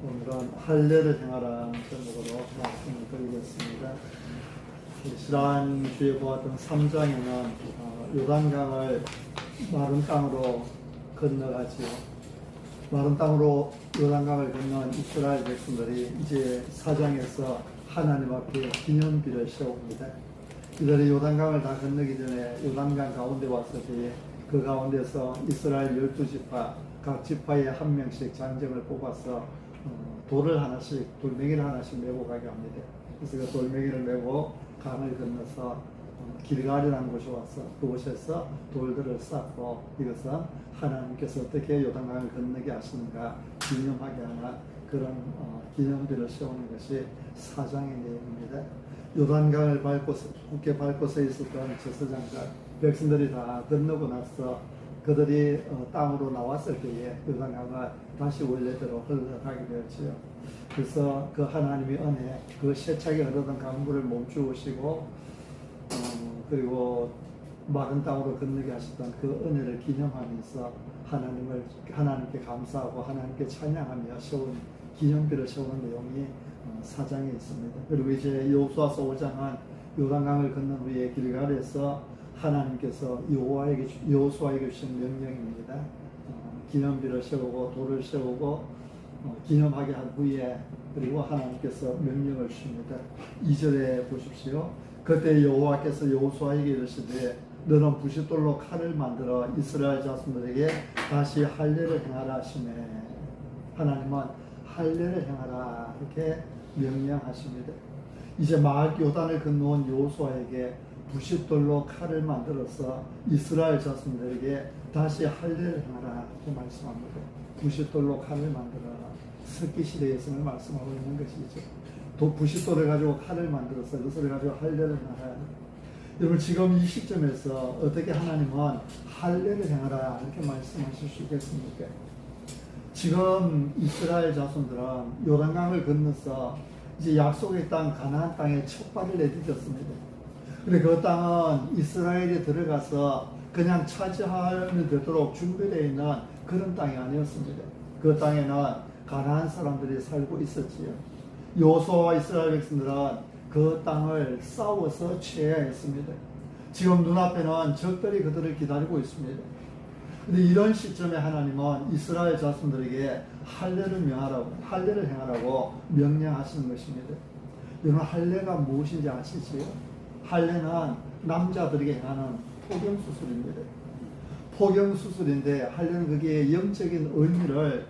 오늘은 할례를 행하라는 제목으로 말씀을 드리겠습니다. 지난주에 보았던 3장에는 요단강을 마른 땅으로 건너가지요. 마른 땅으로 요단강을 건넌 이스라엘 백성들이 이제 4장에서 하나님 앞에 기념비를 세웁니다. 이들이 요단강을 다 건너기 전에 요단강 가운데 왔을 때에 그 가운데서 이스라엘 12지파 각 지파에 한 명씩 장정을 뽑아서 돌을 하나씩, 돌멩이를 하나씩 메고 가게 합니다. 그래서 그 돌멩이를 메고 강을 건너서 길갈이라는 곳에 와서 그곳에서 돌들을 쌓고 이것은 하나님께서 어떻게 요단강을 건너게 하시는가 기념하게 하는 그런 기념비를 세우는 것이 4장의 내용입니다. 요단강을 굳게 밟고 서 있었던 제사장들, 백성들이 다 건너고 나서 그들이 땅으로 나왔을 때에 요단강을 다시 원래대로 흘러가게 되었지요. 그래서 그 하나님의 은혜, 그 세차게 흐르던 강물을 멈추시고 그리고 마른 땅으로 건너게 하셨던 그 은혜를 기념하면서 하나님께 감사하고 하나님께 찬양하며 세운 기념비를 세우는 내용이 4장에 있습니다. 그리고 이제 여호수아서 5장은 요단강을 건넌 후에 길갈에서 하나님께서 여호수아에게 주신 명령입니다. 기념비를 세우고 돌을 세우고 기념하게 한 후에 그리고 하나님께서 명령을 주십니다. 2절에 보십시오. 그때 여호와께서 여호수아에게 이르시되 너는 부싯돌로 칼을 만들어 이스라엘 자손들에게 다시 할례를 행하라 하시매. 하나님은 할례를 행하라 이렇게 명령하십니다. 이제 막 요단을 건너온 여호수아에게 부싯돌로 칼을 만들어서 이스라엘 자손들에게 다시 할례를 행하라 이렇게 말씀합니다. 부싯돌로 칼을 만들어라. 석기 시대에서는 말씀하고 있는 것이죠. 부싯돌을 가지고 칼을 만들어서 그것을 가지고 할례를 행하라. 여러분 지금 이 시점에서 어떻게 하나님은 할례를 행하라 이렇게 말씀하실 수 있겠습니까? 지금 이스라엘 자손들은 요단강을 건너서 이제 약속의 땅 가나안 땅에 첫 발을 내딛었습니다. 근데 그 땅은 이스라엘이 들어가서 그냥 차지하면 되도록 준비되어 있는 그런 땅이 아니었습니다. 그 땅에는 가나안 사람들이 살고 있었지요. 여호수아와 이스라엘 백성들은 그 땅을 싸워서 취해야 했습니다. 지금 눈앞에는 적들이 그들을 기다리고 있습니다. 근데 이런 시점에 하나님은 이스라엘 자손들에게 할례를 행하라고 명령하시는 것입니다. 여러분 할례가 무엇인지 아시지요? 할례는 남자들에게 행하는 포경수술입니다. 포경수술인데 할례는 거기에 영적인 의미를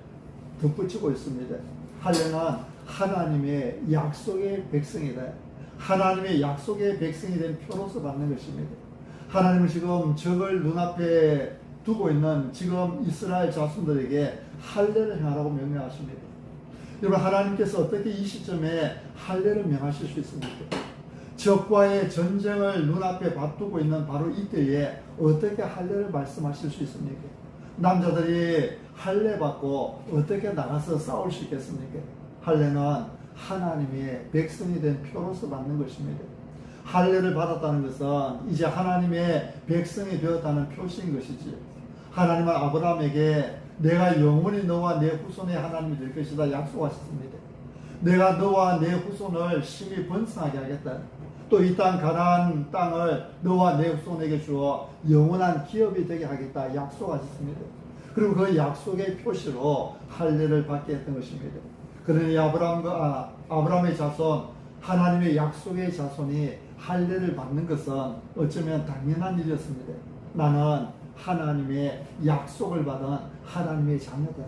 덧붙이고 있습니다. 할례는 하나님의 약속의 백성이다. 하나님의 약속의 백성이 된 표로서 받는 것입니다. 하나님은 지금 적을 눈앞에 두고 있는 지금 이스라엘 자손들에게 할례를 행하라고 명령하십니다. 여러분 하나님께서 어떻게 이 시점에 할례를 명하실 수 있습니까? 적과의 전쟁을 눈앞에 봐두고 있는 바로 이때에 어떻게 할례를 말씀하실 수 있습니까? 남자들이 할례 받고 어떻게 나가서 싸울 수 있겠습니까? 할례는 하나님의 백성이 된 표로서 받는 것입니다. 할례를 받았다는 것은 이제 하나님의 백성이 되었다는 표시인 것이지. 하나님은 아브라함에게 내가 영원히 너와 내 후손의 하나님이 될 것이다 약속하셨습니다. 내가 너와 내 후손을 심히 번성하게 하겠다. 또 이 땅 가나안 땅을 너와 내 후손에게 주어 영원한 기업이 되게 하겠다 약속하셨습니다. 그리고 그 약속의 표시로 할례를 받게 했던 것입니다. 그러니 아브라함의 자손, 하나님의 약속의 자손이 할례를 받는 것은 어쩌면 당연한 일이었습니다. 나는 하나님의 약속을 받은 하나님의 자녀다.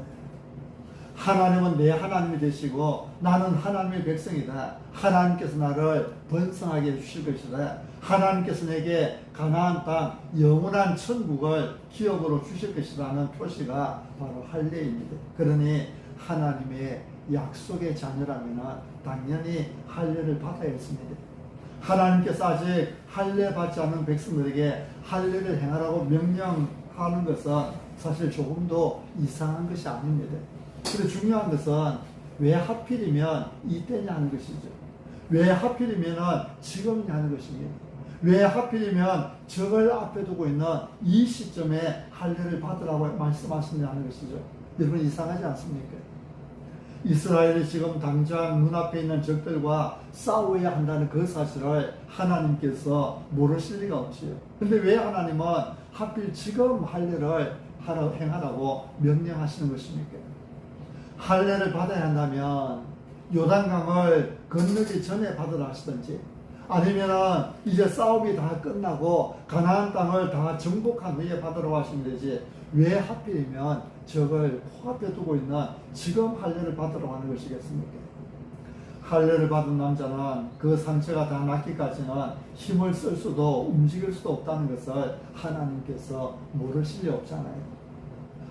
하나님은 내 하나님이 되시고 나는 하나님의 백성이다. 하나님께서 나를 번성하게 해주실 것이다. 하나님께서 내게 가나안 땅 영원한 천국을 기업으로 주실 것이라는 표시가 바로 할례입니다. 그러니 하나님의 약속의 자녀라면 당연히 할례를 받아야 했습니다. 하나님께서 아직 할례 받지 않은 백성들에게 할례를 행하라고 명령하는 것은 사실 조금도 이상한 것이 아닙니다. 그런데 중요한 것은 왜 하필이면 이때냐 하는 것이죠. 왜 하필이면 지금이냐 하는 것입니다. 왜 하필이면 적을 앞에 두고 있는 이 시점에 할례를 받으라고 말씀하시냐는 것이죠. 여러분 이상하지 않습니까? 이스라엘이 지금 당장 눈앞에 있는 적들과 싸워야 한다는 그 사실을 하나님께서 모르실 리가 없지요. 근데 왜 하나님은 하필 지금 할례를 행하라고 명령하시는 것입니까? 할례를 받아야 한다면 요단강을 건너기 전에 받으라 하시든지, 아니면은 이제 싸움이 다 끝나고 가나안 땅을 다 정복한 후에 받으라고 하시면 되지, 왜 하필이면 적을 코앞에 두고 있는 지금 할례를 받으라고 하는 것이겠습니까? 할례를 받은 남자는 그 상처가 다 낫기까지는 힘을 쓸 수도 움직일 수도 없다는 것을 하나님께서 모르실 리 없잖아요.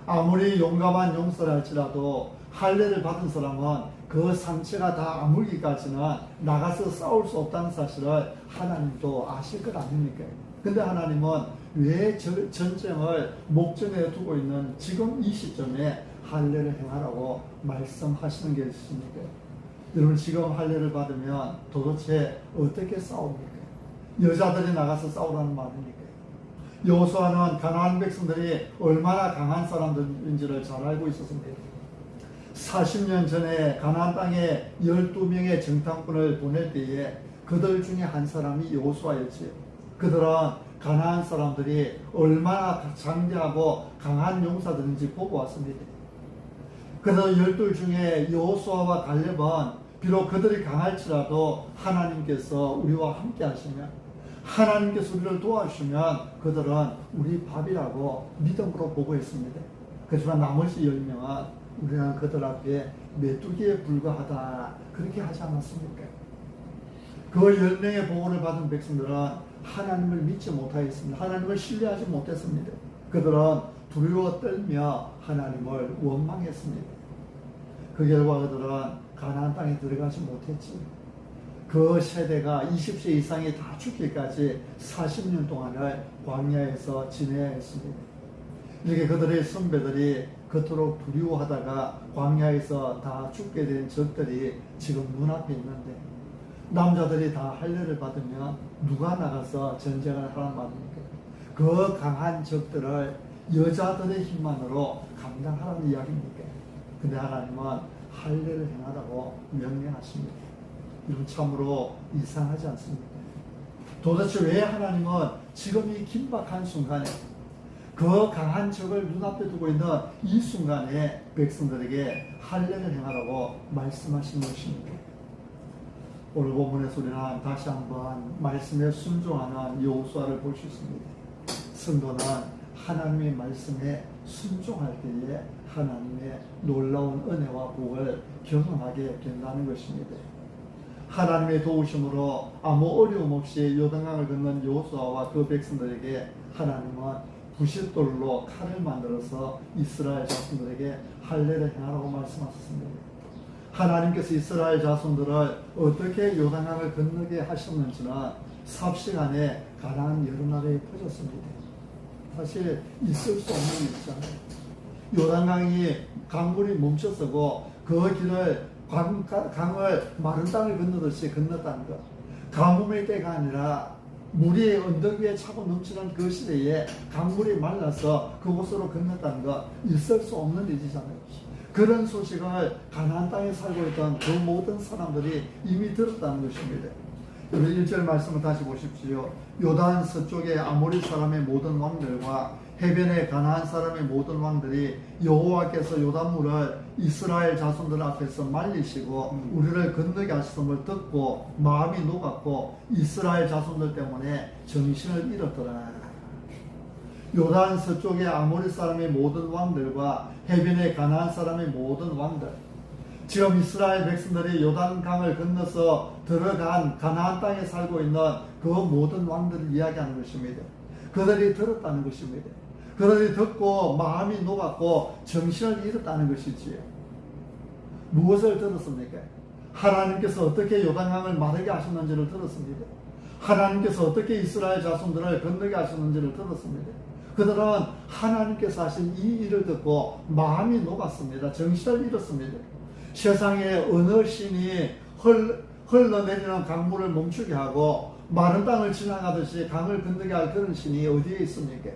아무리 용감한 용서를 할지라도 할례를 받은 사람은 그 상처가 다 아물기까지는 나가서 싸울 수 없다는 사실을 하나님도 아실 것 아닙니까? 근데 하나님은 왜 전쟁을 목전에 두고 있는 지금 이 시점에 할례를 행하라고 말씀하시는 게 있습니까? 여러분, 지금 할례를 받으면 도대체 어떻게 싸웁니까? 여자들이 나가서 싸우라는 말입니까? 여호수아는 가나안 백성들이 얼마나 강한 사람들인지를 잘 알고 있었습니다. 40년 전에 가나안 땅에 12명의 정탐꾼을 보낼 때에 그들 중에 한 사람이 여호수아였지요. 그들은 가나안 사람들이 얼마나 장대하고 강한 용사들인지 보고 왔습니다. 그래서 12 중에 여호수아와 갈렙은 비록 그들이 강할지라도 하나님께서 우리와 함께 하시면, 하나님께서 우리를 도와주시면 그들은 우리 밥이라고 믿음으로 보고했습니다. 그렇지만 나머지 10명은 우리는 그들 앞에 메뚜기에 불과하다, 그렇게 하지 않았습니까? 그 10명의 보고를 받은 백성들은 하나님을 믿지 못하였습니다. 하나님을 신뢰하지 못했습니다. 그들은 두려워 떨며 하나님을 원망했습니다. 그 결과 그들은 가나안 땅에 들어가지 못했지. 그 세대가 20세 이상이 다 죽기까지 40년 동안을 광야에서 지내야 했습니다. 이렇게 그들의 선배들이 그토록 두려워하다가 광야에서 다 죽게 된 적들이 지금 눈앞에 있는데, 남자들이 다 할례를 받으면 누가 나가서 전쟁을 하란 말입니까? 그 강한 적들을 여자들의 힘만으로 감당하라는 이야기입니까? 근데 하나님은 할례를 행하라고 명령하십니다. 이건 참으로 이상하지 않습니까? 도대체 왜 하나님은 지금 이 긴박한 순간에, 그 강한 적을 눈앞에 두고 있는 이 순간에 백성들에게 할례를 행하라고 말씀하신 것입니까? 오늘 본문에서 우리는 다시 한번 말씀에 순종하는 여호수아를 볼 수 있습니다. 성도는 하나님의 말씀에 순종할 때에 하나님의 놀라운 은혜와 복을 경험하게 된다는 것입니다. 하나님의 도우심으로 아무 어려움 없이 요단강을 건넌 여호수아와 그 백성들에게 하나님은 부싯돌로 칼을 만들어서 이스라엘 자손들에게 할례를 행하라고 말씀하셨습니다. 하나님께서 이스라엘 자손들을 어떻게 요단강을 건너게 하셨는지는 삽시간에 가나안 여러 나라에 퍼졌습니다. 사실 있을 수 없는 일이잖아요. 요단강이 강물이 멈춰서고 그 길을 강을 마른 땅을 건너듯이 건넜다는 것. 가뭄일 때가 아니라 물이 언덕 위에 차고 넘치는 그 시대에 강물이 말라서 그곳으로 건넜다는 것, 있을 수 없는 일이잖아요. 그런 소식을 가나안 땅에 살고 있던 그 모든 사람들이 이미 들었다는 것입니다. 우리 1절 말씀을 다시 보십시오. 요단 서쪽의 아모리 사람의 모든 왕들과 해변의 가나안 사람의 모든 왕들이 여호와께서 요단물을 이스라엘 자손들 앞에서 말리시고 우리를 건너게 하셨음을 듣고 마음이 녹았고 이스라엘 자손들 때문에 정신을 잃었더라. 요단 서쪽의 아모리 사람의 모든 왕들과 해변의 가나안 사람의 모든 왕들, 지금 이스라엘 백성들이 요단강을 건너서 들어간 가나안 땅에 살고 있는 그 모든 왕들을 이야기하는 것입니다. 그들이 들었다는 것입니다. 그들이 듣고 마음이 녹았고 정신을 잃었다는 것이지요. 무엇을 들었습니까? 하나님께서 어떻게 요단강을 마르게 하셨는지를 들었습니다. 하나님께서 어떻게 이스라엘 자손들을 건너게 하셨는지를 들었습니다. 그들은 하나님께서 하신 이 일을 듣고 마음이 녹았습니다. 정신을 잃었습니다. 세상에 어느 신이 흘러내리는 강물을 멈추게 하고 마른 땅을 지나가듯이 강을 건너게 할 그런 신이 어디에 있습니까?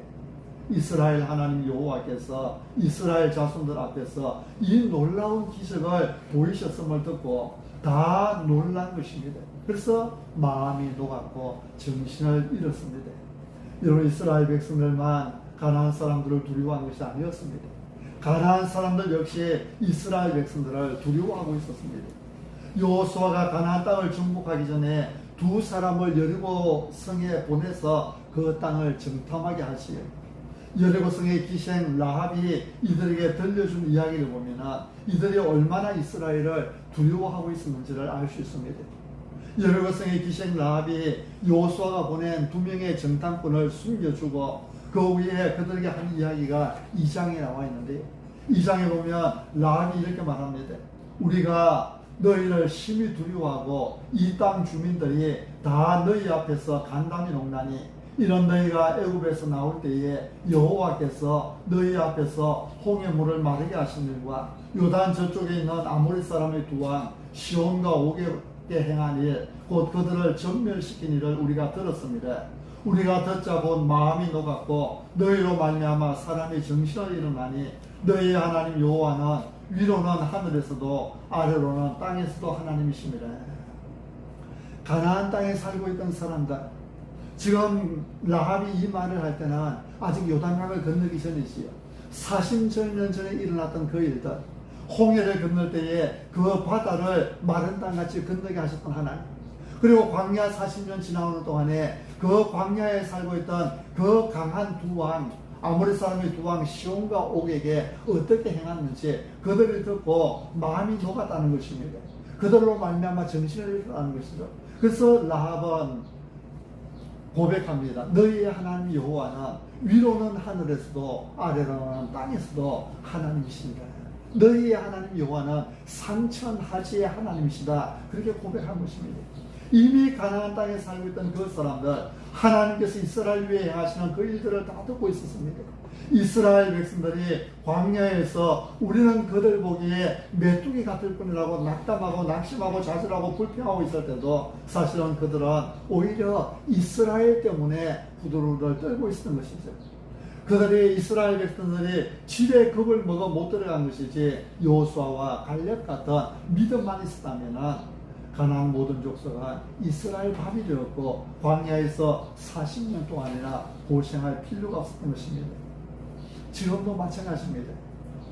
이스라엘 하나님 여호와께서 이스라엘 자손들 앞에서 이 놀라운 기적을 보이셨음을 듣고 다 놀란 것입니다. 그래서 마음이 녹았고 정신을 잃었습니다. 여러분, 이스라엘 백성들만 가나안 사람들을 두려워한 것이 아니었습니다. 가나안 사람들 역시 이스라엘 백성들을 두려워하고 있었습니다. 여호수아가 가나안 땅을 정복하기 전에 두 사람을 여리고 성에 보내서 그 땅을 정탐하게 하시요. 여리고 성의 기생 라합이 이들에게 들려준 이야기를 보면 이들이 얼마나 이스라엘을 두려워하고 있었는지를 알 수 있습니다. 여리고 성의 기생 라합이 여호수아가 보낸 두 명의 정탐꾼을 숨겨주고 그 위에 그들에게 한 이야기가 2장에 나와 있는데요. 2장에 보면 라합이 이렇게 말합니다. 우리가 너희를 심히 두려워하고 이 땅 주민들이 다 너희 앞에서 간담이 녹나니 이런 너희가 애굽에서 나올 때에 여호와께서 너희 앞에서 홍해 물을 마르게 하신 일과 요단 저쪽에 있는 아모리 사람의 두 왕 시온과 오게 행한 일 곧 그들을 전멸시킨 일을 우리가 들었습니다. 우리가 듣자 곧 마음이 녹았고 너희로 말미암아 사람이 정신을 잃어나니 너희 하나님 여호와는 위로는 하늘에서도 아래로는 땅에서도 하나님이십니다. 가나안 땅에 살고 있던 사람들, 지금 라합이 이 말을 할 때는 아직 요단강을 건너기 전이지요. 40년 전에 일어났던 그 일들, 홍해를 건널 때에 그 바다를 마른 땅같이 건너게 하셨던 하나님, 그리고 광야 40년 지나오는 동안에 그 광야에 살고 있던 그 강한 두 왕, 아모리 사람의 두 왕 시온과 옥에게 어떻게 행했는지 그들을 듣고 마음이 녹았다는 것입니다. 그들로 말미암아 정신을 잃었다는 것이죠. 그래서 라합은 고백합니다. 너희의 하나님 여호와는 위로는 하늘에서도 아래로는 땅에서도 하나님이십니다. 너희의 하나님 여호와는 상천하지의 하나님이시다. 그렇게 고백한 것입니다. 이미 가나안 땅에 살고 있던 그 사람들, 하나님께서 이스라엘 위에 행하시는 그 일들을 다 듣고 있었습니다. 이스라엘 백성들이 광야에서 우리는 그들 보기에 메뚜기 같을 뿐이라고 낙담하고 낙심하고 좌절하고 불평하고 있을 때도 사실은 그들은 오히려 이스라엘 때문에 후들후들 떨고 있었던 것이죠. 그들이 이스라엘 백성들이 집에 겁을 먹어 못 들어간 것이지 여호수아와 갈렙 같은 믿음만 있었다면 가나안 모든 족속은 이스라엘 밥이 되었고 광야에서 40년 동안이나 고생할 필요가 없었던 것입니다. 지금도 마찬가지입니다.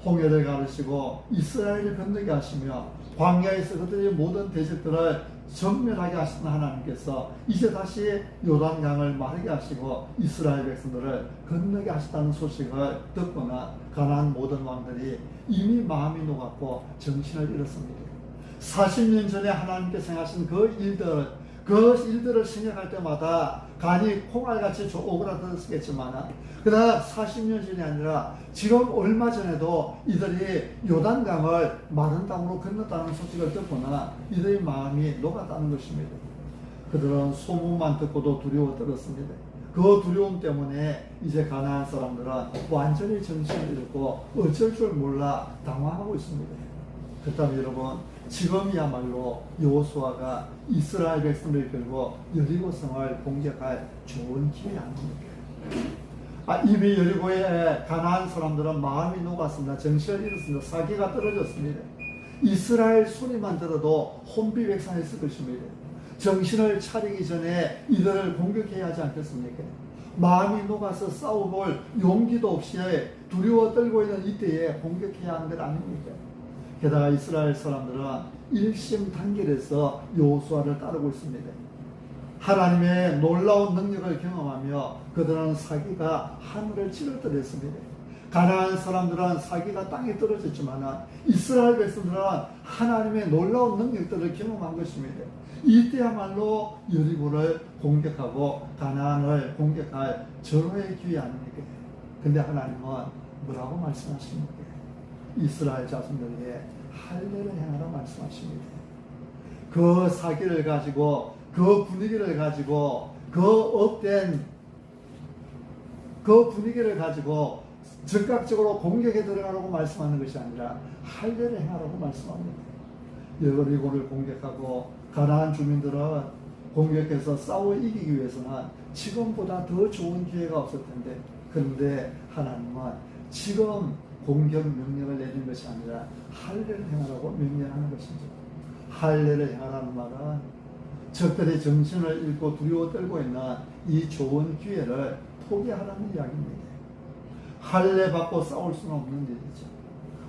홍해를 가르시고 이스라엘을 건너게 하시며 광야에서 그들의 모든 대적들을 전멸하게 하시는 하나님께서 이제 다시 요단강을 마르게 하시고 이스라엘 백성들을 건너게 하시다는 소식을 듣거나 가나안 모든 왕들이 이미 마음이 녹았고 정신을 잃었습니다. 40년 전에 하나님께서 행하신 그 일들을 생각할 때마다 간이 콩알같이 오그라들었겠지만 그러나 40년 전이 아니라 지금 얼마 전에도 이들이 요단강을 마른 땅으로 건넜다는 소식을 듣거나 이들의 마음이 녹았다는 것입니다. 그들은 소문만 듣고도 두려워 떨었습니다. 그 두려움 때문에 이제 가나안 사람들은 완전히 정신을 잃고 어쩔 줄 몰라 당황하고 있습니다. 그렇다면 여러분, 지금이야말로 여호수아가 이스라엘 백성들을 끌고 여리고성을 공격할 좋은 기회 아닙니까? 이미 여리고의 가나안 사람들은 마음이 녹았습니다. 정신을 잃었습니다. 사기가 떨어졌습니다. 이스라엘 소리만 들어도 혼비백산했을 것입니다. 정신을 차리기 전에 이들을 공격해야 하지 않겠습니까? 마음이 녹아서 싸워볼 용기도 없이 두려워 떨고 있는 이때에 공격해야 하는 것 아닙니까? 게다가 이스라엘 사람들은 일심단결해서 여호수아를 따르고 있습니다. 하나님의 놀라운 능력을 경험하며 그들은 사기가 하늘을 찌르더랬습니다. 가나안 사람들은 사기가 땅에 떨어졌지만 이스라엘 백성들은 하나님의 놀라운 능력들을 경험한 것입니다. 이때야말로 여리고를 공격하고 가나안을 공격할 절호의 기회 아닙니까? 근데 하나님은 뭐라고 말씀하십니까? 이스라엘 자손들에게 할례를 행하라 말씀하십니다. 그 사기를 가지고 그 분위기를 가지고 그 업된 그 분위기를 가지고 즉각적으로 공격에 들어가라고 말씀하는 것이 아니라 할례를 행하라고 말씀합니다. 여리고를 공격하고 가나안 주민들은 공격해서 싸워 이기기 위해서는 지금보다 더 좋은 기회가 없을 텐데 그런데 하나님은 지금 공격 명령을 내린 것이 아니라 할례를 행하라고 명령하는 것이죠. 할례를 행하라는 말은 적들의 정신을 잃고 두려워 떨고 있는 이 좋은 기회를 포기하라는 이야기입니다. 할례 받고 싸울 수는 없는 일이죠.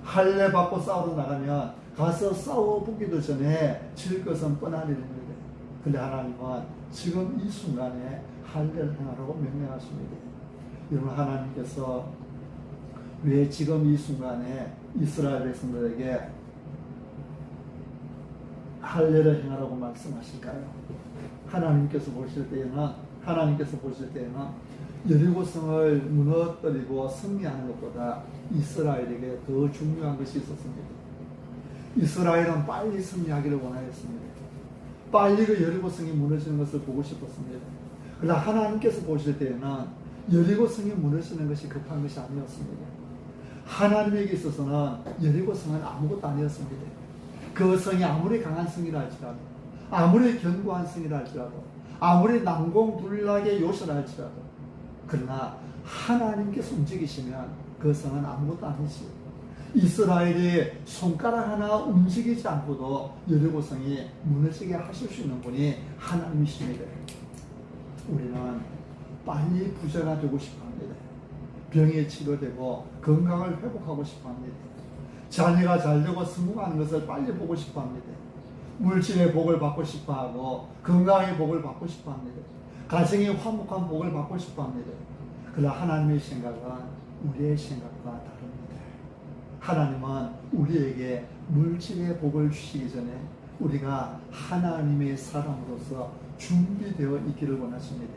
할례 받고 싸우러 나가면 가서 싸워보기도 전에 질 것은 뻔한 일입니다. 근데 하나님은 지금 이 순간에 할례를 행하라고 명령하십니다. 여러분, 하나님께서 왜 지금 이 순간에 이스라엘 백성들에게 할례를 행하라고 말씀하실까요? 하나님께서 보실 때에는 여리고성을 무너뜨리고 승리하는 것보다 이스라엘에게 더 중요한 것이 있었습니다. 이스라엘은 빨리 승리하기를 원하였습니다. 빨리 그 여리고성이 무너지는 것을 보고 싶었습니다. 그러나 하나님께서 보실 때에는 여리고성이 무너지는 것이 급한 것이 아니었습니다. 하나님에게 있어서는 여리고성은 아무것도 아니었습니다. 그 성이 아무리 강한 성이라 할지라도, 아무리 견고한 성이라 할지라도, 아무리 난공불락의 요새라 할지라도, 그러나 하나님께서 움직이시면 그 성은 아무것도 아니지. 이스라엘이 손가락 하나 움직이지 않고도 여리고성이 무너지게 하실 수 있는 분이 하나님이십니다. 우리는 빨리 부자가 되고 싶어 합니다. 병이 치료되고 건강을 회복하고 싶어 합니다. 자녀가 잘되고 성공하는 것을 빨리 보고 싶어 합니다. 물질의 복을 받고 싶어 하고 건강의 복을 받고 싶어 합니다. 가정의 화목한 복을 받고 싶어 합니다. 그러나 하나님의 생각은 우리의 생각과 다릅니다. 하나님은 우리에게 물질의 복을 주시기 전에 우리가 하나님의 사람으로서 준비되어 있기를 원하십니다.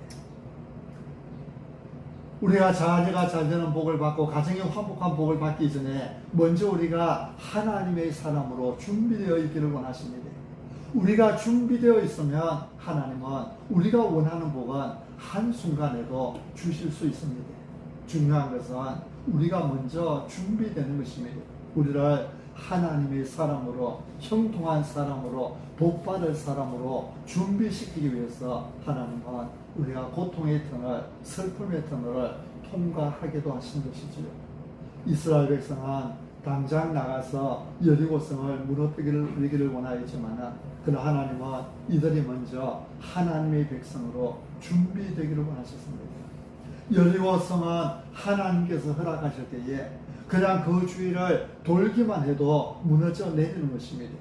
우리가 자녀가 잘되는 복을 받고 가정의 화목한 복을 받기 전에 먼저 우리가 하나님의 사람으로 준비되어 있기를 원하십니다. 우리가 준비되어 있으면 하나님은 우리가 원하는 복은 한순간에도 주실 수 있습니다. 중요한 것은 우리가 먼저 준비되는 것입니다. 우리를 하나님의 사람으로, 형통한 사람으로, 복받을 사람으로 준비시키기 위해서 하나님은 우리가 고통의 터널, 슬픔의 터널을 통과하기도 하신 것이지요. 이스라엘 백성은 당장 나가서 여리고성을 무너뜨리기를 원하였지만, 그러나 하나님은 이들이 먼저 하나님의 백성으로 준비되기를 원하셨습니다. 여리고성은 하나님께서 허락하실 때에 그냥 그 주위를 돌기만 해도 무너져 내리는 것입니다.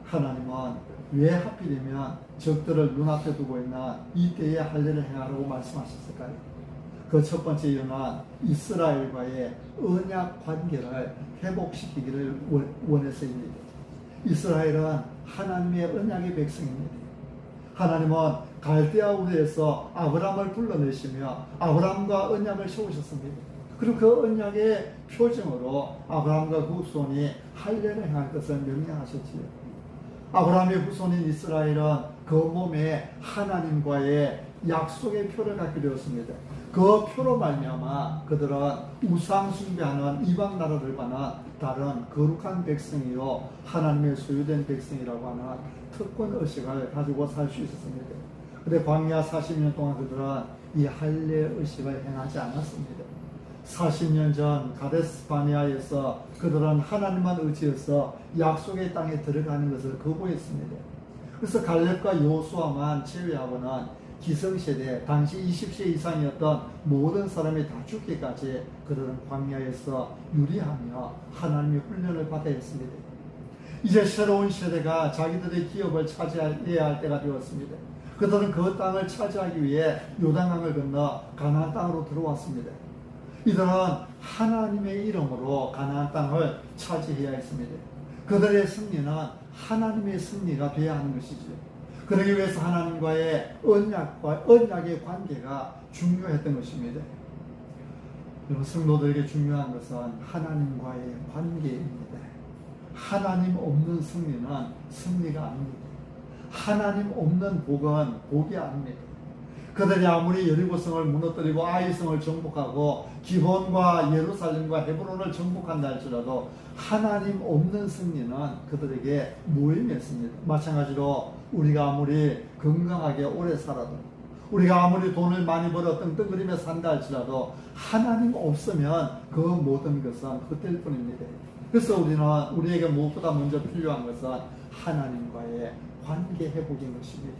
하나님은 왜 하필이면 적들을 눈앞에 두고 있는 이때에 할례를 행하라고 말씀하셨을까요? 그 첫 번째 이유는 이스라엘과의 언약 관계를 회복시키기를 원해서입니다. 이스라엘은 하나님의 언약의 백성입니다. 하나님은 갈대아 우르에서 아브라함을 불러내시며 아브라함과 언약을 세우셨습니다. 그리고 그 언약의 표징으로 아브라함과 그 후손이 할례를 행할 것을 명령하셨지요. 아브라함의 후손인 이스라엘은 그 몸에 하나님과의 약속의 표를 갖게 되었습니다. 그 표로 말미암아 그들은 우상 숭배하는 이방 나라들과는 다른 거룩한 백성이요 하나님의 소유된 백성이라고 하는 특권 의식을 가지고 살 수 있었습니다. 그런데 광야 40년 동안 그들은 이 할례 의식을 행하지 않았습니다. 40년 전 가데스 바네아에서 그들은 하나님만 의지해서 약속의 땅에 들어가는 것을 거부했습니다. 그래서 갈렙과 여호수아만 제외하고는 기성세대, 당시 20세 이상이었던 모든 사람이 다 죽기까지 그들은 광야에서 유리하며 하나님의 훈련을 받아야 했습니다. 이제 새로운 세대가 자기들의 기업을 차지해야 할 때가 되었습니다. 그들은 그 땅을 차지하기 위해 요단강을 건너 가나안 땅으로 들어왔습니다. 이들은 하나님의 이름으로 가나안 땅을 차지해야 했습니다. 그들의 승리는 하나님의 승리가 되어야 하는 것이죠. 그러기 위해서 하나님과의 언약의 관계가 중요했던 것입니다. 여러분, 성도들에게 중요한 것은 하나님과의 관계입니다. 하나님 없는 승리는 승리가 아닙니다. 하나님 없는 복은 복이 아닙니다. 그들이 아무리 여리고성을 무너뜨리고 아이성을 정복하고 기본과 예루살렘과 헤브론을 정복한다 할지라도 하나님 없는 승리는 그들에게 무의미했습니다. 마찬가지로 우리가 아무리 건강하게 오래 살아도, 우리가 아무리 돈을 많이 벌어 떵떵거리며 산다 할지라도 하나님 없으면 그 모든 것은 헛될 뿐입니다. 그래서 우리는 우리에게 무엇보다 먼저 필요한 것은 하나님과의 관계 회복인 것입니다.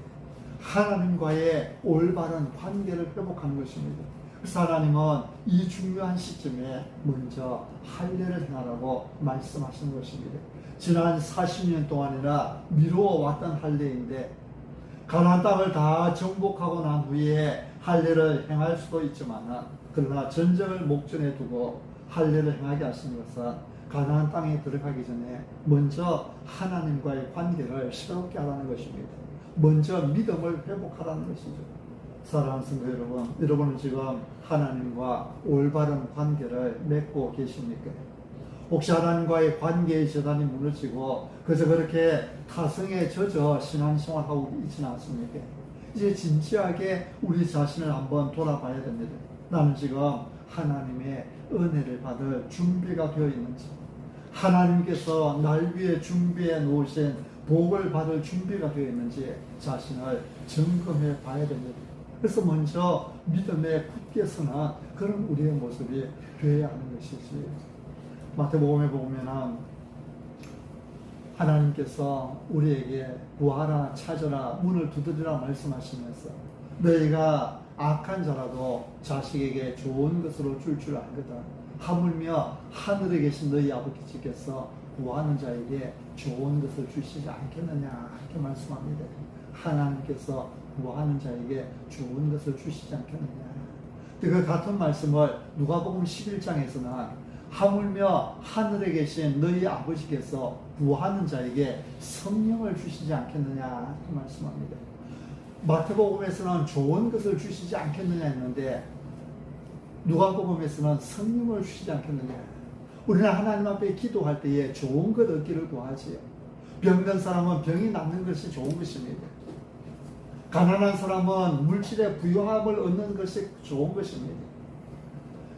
하나님과의 올바른 관계를 회복하는 것입니다. 그래서 하나님은 이 중요한 시점에 먼저 할례를 행하라고 말씀하시는 것입니다. 지난 40년 동안이나 미루어왔던 할례인데 가나안 땅을 다 정복하고 난 후에 할례를 행할 수도 있지만 그러나 전쟁을 목전에 두고 할례를 행하게 하신 것은 가나안 땅에 들어가기 전에 먼저 하나님과의 관계를 새롭게 하라는 것입니다. 먼저 믿음을 회복하라는 것이죠. 사랑하는 성도 여러분, 여러분은 지금 하나님과 올바른 관계를 맺고 계십니까? 혹시 하나님과의 관계의 재단이 무너지고 그저 그렇게 타성에 젖어 신앙생활하고 있지는 않습니까? 이제 진지하게 우리 자신을 한번 돌아봐야 됩니다. 나는 지금 하나님의 은혜를 받을 준비가 되어 있는지, 하나님께서 날 위해 준비해 놓으신 복을 받을 준비가 되어 있는지 자신을 점검해 봐야 됩니다. 그래서 먼저 믿음에 굳게 서는 그런 우리의 모습이 되어야 하는 것이지. 마태복음에 보면은 하나님께서 우리에게 구하라 찾으라 문을 두드리라 말씀하시면서 너희가 악한 자라도 자식에게 좋은 것으로 줄 알거든. 하물며 하늘에 계신 너희 아버지께서 구하는 자에게 좋은 것을 주시지 않겠느냐 이렇게 말씀합니다. 하나님께서 구하는 자에게 좋은 것을 주시지 않겠느냐. 그 같은 말씀을 누가복음 11장에서는 하물며 하늘에 계신 너희 아버지께서 구하는 자에게 성령을 주시지 않겠느냐 이렇게 말씀합니다. 마태복음에서는 좋은 것을 주시지 않겠느냐 했는데 누가복음에서는 성령을 주시지 않겠느냐. 우리는 하나님 앞에 기도할 때에 좋은 것 얻기를 구하지요. 병든 사람은 병이 낫는 것이 좋은 것입니다. 가난한 사람은 물질의 부유함을 얻는 것이 좋은 것입니다.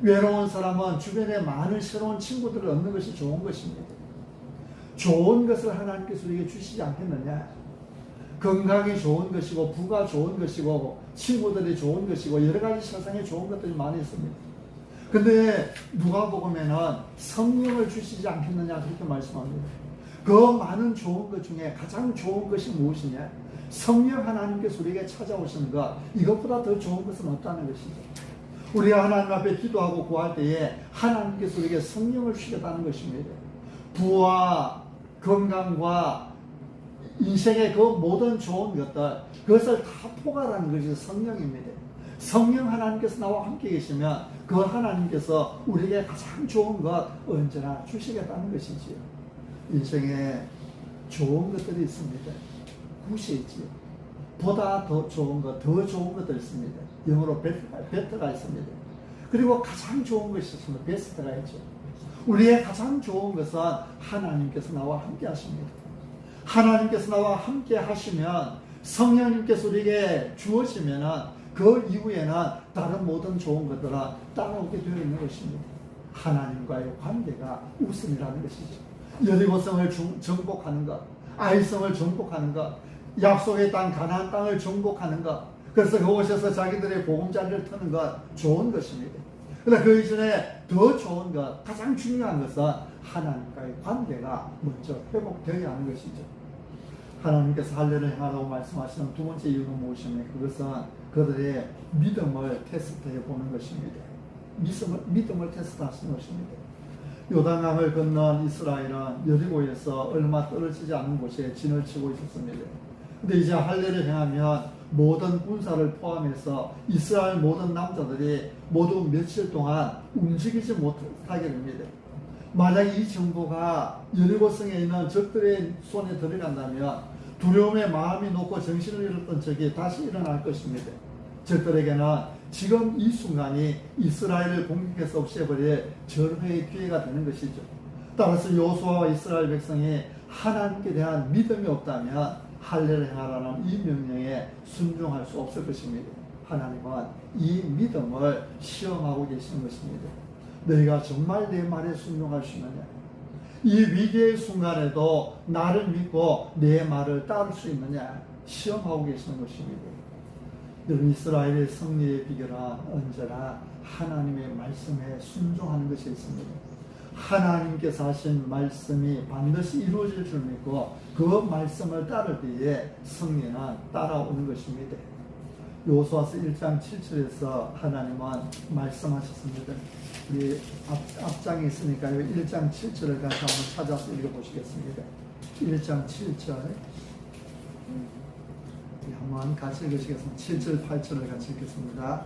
외로운 사람은 주변에 많은 새로운 친구들을 얻는 것이 좋은 것입니다. 좋은 것을 하나님께서 우리에게 주시지 않겠느냐. 건강이 좋은 것이고 부가 좋은 것이고 친구들이 좋은 것이고 여러 가지 세상에 좋은 것들이 많이 있습니다. 근데 누가복음에는 성령을 주시지 않겠느냐 그렇게 말씀합니다. 그 많은 좋은 것 중에 가장 좋은 것이 무엇이냐? 성령 하나님께서 우리에게 찾아오시는 것, 이것보다 더 좋은 것은 없다는 것이죠. 우리가 하나님 앞에 기도하고 구할 때에 하나님께서 우리에게 성령을 주시겠다는 것입니다. 부와 건강과 인생의 그 모든 좋은 것들, 그것을 다 포괄하는 것이 성령입니다. 성령 하나님께서 나와 함께 계시면 그 하나님께서 우리에게 가장 좋은 것 언제나 주시겠다는 것이지요. 인생에 좋은 것들이 있습니다. 굿이 있지요. 보다 더 좋은 것, 더 좋은 것도 있습니다. 영어로 베터가 있습니다. 그리고 가장 좋은 것이 있습니다. 베스트가 있죠. 우리의 가장 좋은 것은 하나님께서 나와 함께 하십니다. 하나님께서 나와 함께 하시면 성령님께서 우리에게 주어지면 그 이후에는 다른 모든 좋은 것들은 따라오게 되어 있는 것입니다. 하나님과의 관계가 우선이라는 것이죠. 여리고성을 정복하는 것, 아이성을 정복하는 것, 약속의 땅 가나안 땅을 정복하는 것, 그래서 그곳에서 자기들의 보금자리를 터는 것 좋은 것입니다. 그러나 그 이전에 더 좋은 것, 가장 중요한 것은 하나님과의 관계가 먼저 회복되어야 하는 것이죠. 하나님께서 할례를 행하라고 말씀하시는 두 번째 이유는 무엇입니까? 그것은 그들의 믿음을 테스트해 보는 것입니다. 믿음을 테스트하시는 것입니다. 요단강을 건넌 이스라엘은 여리고에서 얼마 떨어지지 않은 곳에 진을 치고 있었습니다. 근데 이제 할례를 행하면 모든 군사를 포함해서 이스라엘 모든 남자들이 모두 며칠 동안 움직이지 못하게 됩니다. 만약 이 정보가 여리고성에 있는 적들의 손에 들어간다면 두려움에 마음이 놓고 정신을 잃었던 적이 다시 일어날 것입니다. 적들에게는 지금 이 순간이 이스라엘을 공격해서 없애버릴 절회의 기회가 되는 것이죠. 따라서 여호수아와 이스라엘 백성이 하나님께 대한 믿음이 없다면 할례를 행하라는 이 명령에 순종할 수 없을 것입니다. 하나님은 이 믿음을 시험하고 계시는 것입니다. 너희가 정말 내 말에 순종할 수 있느냐? 이 위기의 순간에도 나를 믿고 내 말을 따를 수 있느냐? 시험하고 계시는 것입니다. 여러분, 이스라엘의 승리의 비결은 언제나 하나님의 말씀에 순종하는 것이 있습니다. 하나님께서 하신 말씀이 반드시 이루어질 줄 믿고 그 말씀을 따를 때에 승리는 따라오는 것입니다. 여호수아서 1장 7절에서 하나님은 말씀하셨습니다. 우리 앞장에 있으니까요. 1장 7절을 같이 한번 찾아서 읽어보시겠습니다. 1장 7절 한번 같이 읽으시겠습니다. 7절 8절을 같이 읽겠습니다.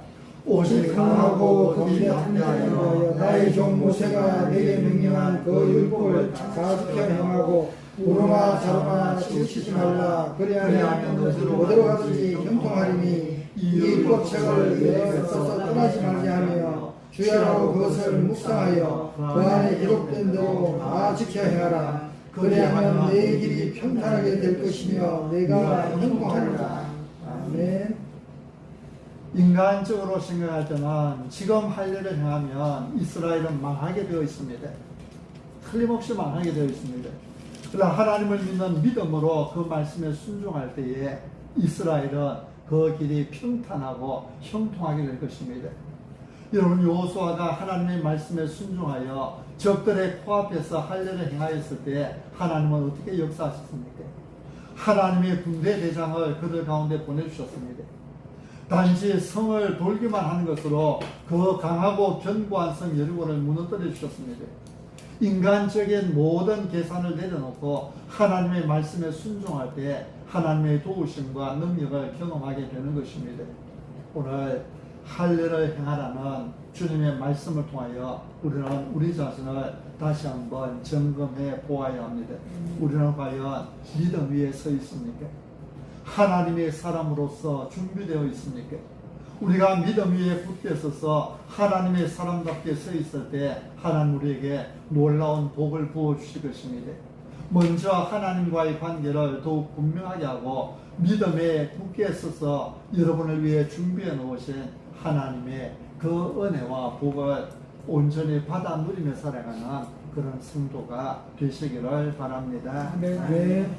오직 강하고 담대하여 나의 종 모세가 내게 명령한 그 율법을 다 지켜 행하고 우르나 자르나 치우치지 말라. 그리하면 어디로 가든지 형통하리니 이 율법책을 여러 써서 떠나지 말게 하며 주야라고 그것을 묵상하여 그 안에 기록된 대로 다 지켜 행하라. 그리하면 내 길이 평탄하게 될 것이며 내가 형통하리라. 아멘. 인간적으로 생각할 때는 지금 할 일을 행하면 이스라엘은 망하게 되어 있습니다. 틀림없이 망하게 되어 있습니다. 그러나 하나님을 믿는 믿음으로 그 말씀에 순종할 때에 이스라엘은 그 길이 평탄하고 형통하게 될 것입니다. 여러분, 여호수아가 하나님의 말씀에 순종하여 적들의 코앞에서 할 일을 행하였을 때 하나님은 어떻게 역사하셨습니까? 하나님의 군대 대장을 그들 가운데 보내주셨습니다. 단지 성을 돌기만 하는 것으로 그 강하고 견고한 성 여리고를 무너뜨려 주셨습니다. 인간적인 모든 계산을 내려놓고 하나님의 말씀에 순종할 때 하나님의 도우심과 능력을 경험하게 되는 것입니다. 오늘 할 일을 행하라는 주님의 말씀을 통하여 우리는 우리 자신을 다시 한번 점검해 보아야 합니다. 우리는 과연 믿음 위에 서 있습니까? 하나님의 사람으로서 준비되어 있습니까? 우리가 믿음 위에 굳게 서서 하나님의 사람답게 서 있을 때 하나님 우리에게 놀라운 복을 부어주실 것입니다. 먼저 하나님과의 관계를 더욱 분명하게 하고 믿음에 굳게 서서 여러분을 위해 준비해 놓으신 하나님의 그 은혜와 복을 온전히 받아 누리며 살아가는 그런 성도가 되시기를 바랍니다. 네.